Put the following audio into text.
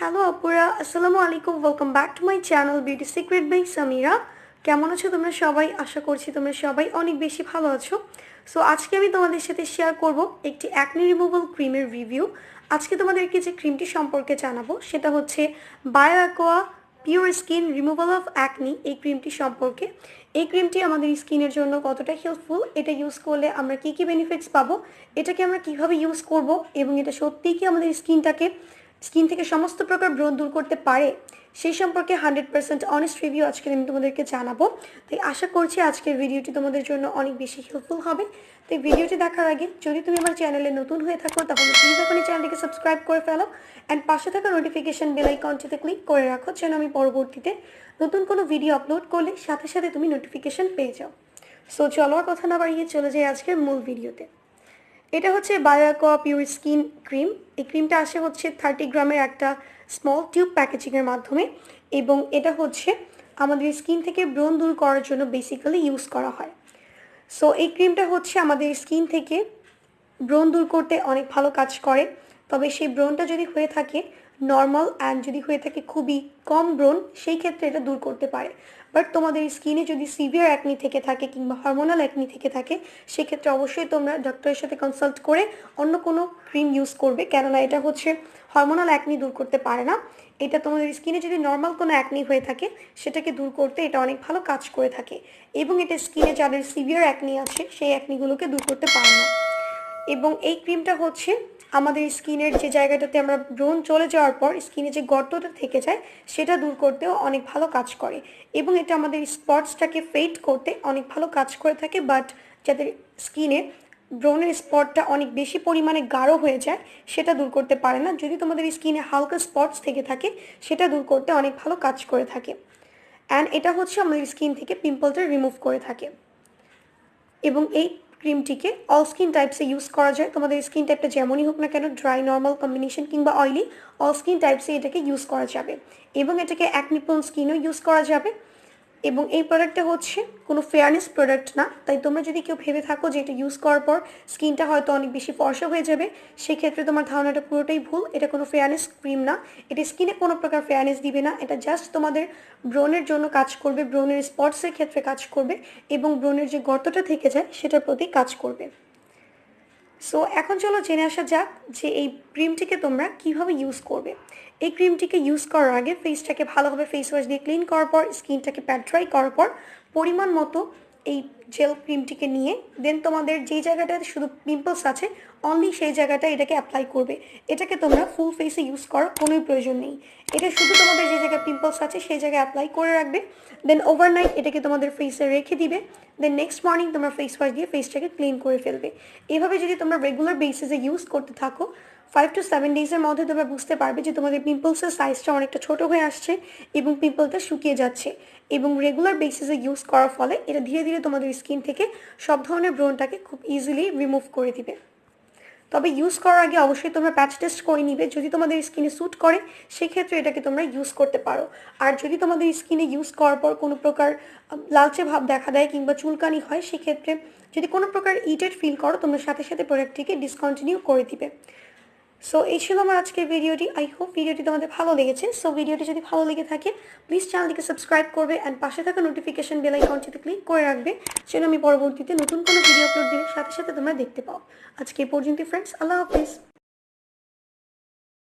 Hello আপুরা, আসসালামু আলাইকুম। Welcome back to my channel beauty secret by Samira. কেমন আছো তোমরা সবাই? আশা করছি তোমরা সবাই অনেক বেশি ভালো আছো। সো আজকে আমি তোমাদের সাথে শেয়ার করব একটি অ্যাকনি রিমুভাল ক্রিমের রিভিউ। আজকে তোমাদেরকে যে ক্রিমটি সম্পর্কে জানাবো সেটা হচ্ছে Bioaqua pure skin removal of acne. এই ক্রিমটি সম্পর্কে, এই ক্রিমটি আমাদের স্কিনের জন্য কতটা হেল্পফুল, এটা ইউজ করলে আমরা কী কী বেনিফিটস পাবো, এটাকে আমরা কীভাবে ইউজ করব, এবং এটা সত্যিই কি আমাদের স্কিন থেকে সমস্ত প্রকার ব্রণ দূর করতে পারে, সেই সম্পর্কে 100% অনেস্ট রিভিউ আজকে আমি তোমাদেরকে জানাবো। তাই আশা করছি আজকের ভিডিওটি তোমাদের জন্য অনেক বেশি হেল্পফুল হবে। তাই ভিডিওটি দেখার আগে যদি তুমি আমার চ্যানেলে নতুন হয়ে থাকো তাহলে প্লিজ এখনই চ্যানেলটিকে সাবস্ক্রাইব করে ফেলো অ্যান্ড পাশে থাকা নোটিফিকেশন বেল আইকনটিতে ক্লিক করে রাখো যেন আমি পরবর্তীতে নতুন কোনো ভিডিও আপলোড করলে সাথে সাথে তুমি নোটিফিকেশন পেয়ে যাও। সো চলো আর কথা না বাড়িয়ে চলে যাই আজকের মূল ভিডিওতে। এটা হচ্ছে বায়োঅ্যাকোয়া পিওর স্কিন ক্রিম। এই ক্রিমটা আসে হচ্ছে 30 গ্রামের একটা স্মল টিউব প্যাকেজিংয়ের মাধ্যমে, এবং এটা হচ্ছে আমাদের স্কিন থেকে ব্রণ দূর করার জন্য বেসিক্যালি ইউজ করা হয়। সো এই ক্রিমটা হচ্ছে আমাদের স্কিন থেকে ব্রণ দূর করতে অনেক ভালো কাজ করে। তবে সেই ব্রণটা যদি হয়ে থাকে নর্মাল অ্যান্ড যদি হয়ে থাকে খুবই কম ব্রণ, সেই ক্ষেত্রে এটা দূর করতে পারে। বাট তোমাদের স্কিনে যদি সিভিয়ার অ্যাকনি থেকে থাকে কিংবা হরমোনাল অ্যাকনি থেকে থাকে, সেক্ষেত্রে অবশ্যই তোমরা ডক্টরের সাথে কনসাল্ট করে অন্য কোনো ক্রিম ইউজ করবে, কেননা এটা হচ্ছে হরমোনাল অ্যাকনি দূর করতে পারে না। এটা তোমাদের স্কিনে যদি নর্মাল কোনো অ্যাকনি হয়ে থাকে সেটাকে দূর করতে এটা অনেক ভালো কাজ করে থাকে, এবং এটা স্কিনে যাদের সিভিয়ার অ্যাকনি আছে সেই অ্যাকনিগুলোকে দূর করতে পারে না। এবং এই ক্রিমটা হচ্ছে আমাদের স্কিনের যে জায়গাটাতে আমরা ব্রণ চলে যাওয়ার পর স্কিনে যে গর্তটা থেকে যায় সেটা দূর করতেও অনেক ভালো কাজ করে, এবং এটা আমাদের স্পটসটাকে ফেড করতে অনেক ভালো কাজ করে থাকে। বাট যাদের স্কিনে ব্রণের স্পটটা অনেক বেশি পরিমাণে গাঢ় হয়ে যায় সেটা দূর করতে পারে না। যদি তোমাদের স্কিনে হালকা স্পটস থেকে থাকে সেটা দূর করতে অনেক ভালো কাজ করে থাকে। অ্যান্ড এটা হচ্ছে আমাদের স্কিন থেকে পিম্পলটা রিমুভ করে থাকে। এবং এই ক্রিমটিকে অল স্কিন টাইপসে ইউজ করা যায়। তোমাদের স্কিন টাইপটা যেমনই হোক না কেন, ড্রাই, নর্মাল কম্বিনেশন কিংবা অয়েলি, অল স্কিন টাইপসে এটাকে ইউজ করা যাবে, এবং এটাকে অ্যাকনি প্রোন স্কিনও ইউজ করা যাবে। এবং এই প্রোডাক্টটা হচ্ছে কোনো ফেয়ারনেস প্রোডাক্ট না। তাই তোমরা যদি কেউ ভেবে থাকো যে এটা ইউজ করার পর স্কিনটা হয়তো অনেক বেশি ফর্সা হয়ে যাবে, সেক্ষেত্রে তোমার ধারণাটা পুরোটাই ভুল। এটা কোনো ফেয়ারনেস ক্রিম না, এটা স্কিনে কোনো প্রকার ফেয়ারনেস দিবে না। এটা জাস্ট তোমাদের ব্রণের জন্য কাজ করবে, ব্রণের স্পটসের ক্ষেত্রে কাজ করবে, এবং ব্রণের যে গর্তটা থেকে যায় সেটার প্রতি কাজ করবে। সো এখন চলো জেনে আসা যাক যে এই ক্রিমটিকে তোমরা কিভাবে ইউজ করবে। এই ক্রিমটিকে ইউজ করার আগে ফেসটাকে ভালোভাবে ফেস ওয়াশ দিয়ে ক্লিন করার পর, স্কিনটাকে প্যাট ড্রাই করার পর পরিমাণ মতো এই জেল ক্রিমটিকে নিয়ে দেন তোমাদের যেই জায়গাটাতে শুধু পিম্পলস আছে অনলি সেই জায়গাটা এটাকে অ্যাপ্লাই করবে। এটাকে তোমরা ফুল ফেসে ইউজ করার কোনোই প্রয়োজন নেই। এটা শুধু তোমাদের যে জায়গায় পিম্পলস আছে সেই জায়গায় অ্যাপ্লাই করে রাখবে, দেন ওভারনাইট এটাকে তোমাদের ফেসে রেখে দিবে, দেন নেক্সট মর্নিং তোমরা ফেস ওয়াশ দিয়ে ফেসটাকে ক্লিন করে ফেলবে। এভাবে যদি তোমরা রেগুলার বেসিসে ইউজ করতে থাকো 5 to 7 ডেজের মধ্যে তোমরা বুঝতে পারবে যে তোমাদের পিম্পলসের সাইজটা অনেকটা ছোট হয়ে আসছে এবং পিম্পলটা শুকিয়ে যাচ্ছে। এবং রেগুলার বেসিসে ইউজ করার ফলে এটা ধীরে ধীরে তোমাদের স্কিন থেকে সব ধরনের ব্রণটাকে খুব ইজিলি রিমুভ করে দিবে। তবে ইউজ করার আগে অবশ্যই তোমরা প্যাচ টেস্ট করে নিবে, যদি তোমাদের স্কিনে স্যুট করে সেক্ষেত্রে এটাকে তোমরা ইউজ করতে পারো। আর যদি তোমাদের স্কিনে ইউজ করার পর কোনো প্রকার লালচে ভাব দেখা দেয় কিংবা চুলকানি হয়, সেক্ষেত্রে যদি কোনো প্রকার ইরিটেট ফিল করো তোমরা সাথে সাথে প্রোডাক্টটিকে ডিসকন্টিনিউ করে দিবে। সো এই ছিল আমার আজকের ভিডিওটি। আই হোপ ভিডিওটি তোমাদের ভালো লেগেছে। সো ভিডিওটি যদি ভালো লেগে থাকে প্লিজ চ্যানেলটিকে সাবস্ক্রাইব করবে অ্যান্ড পাশে থাকা নোটিফিকেশন বেল আইকনটিতে ক্লিক করে রাখবে যেন আমি পরবর্তীতে নতুন কোনো ভিডিও আপলোড দিলে সাথে সাথে তোমরা দেখতে পাও। আজকে এই পর্যন্ত ফ্রেন্ডস, আল্লাহ হাফিজ।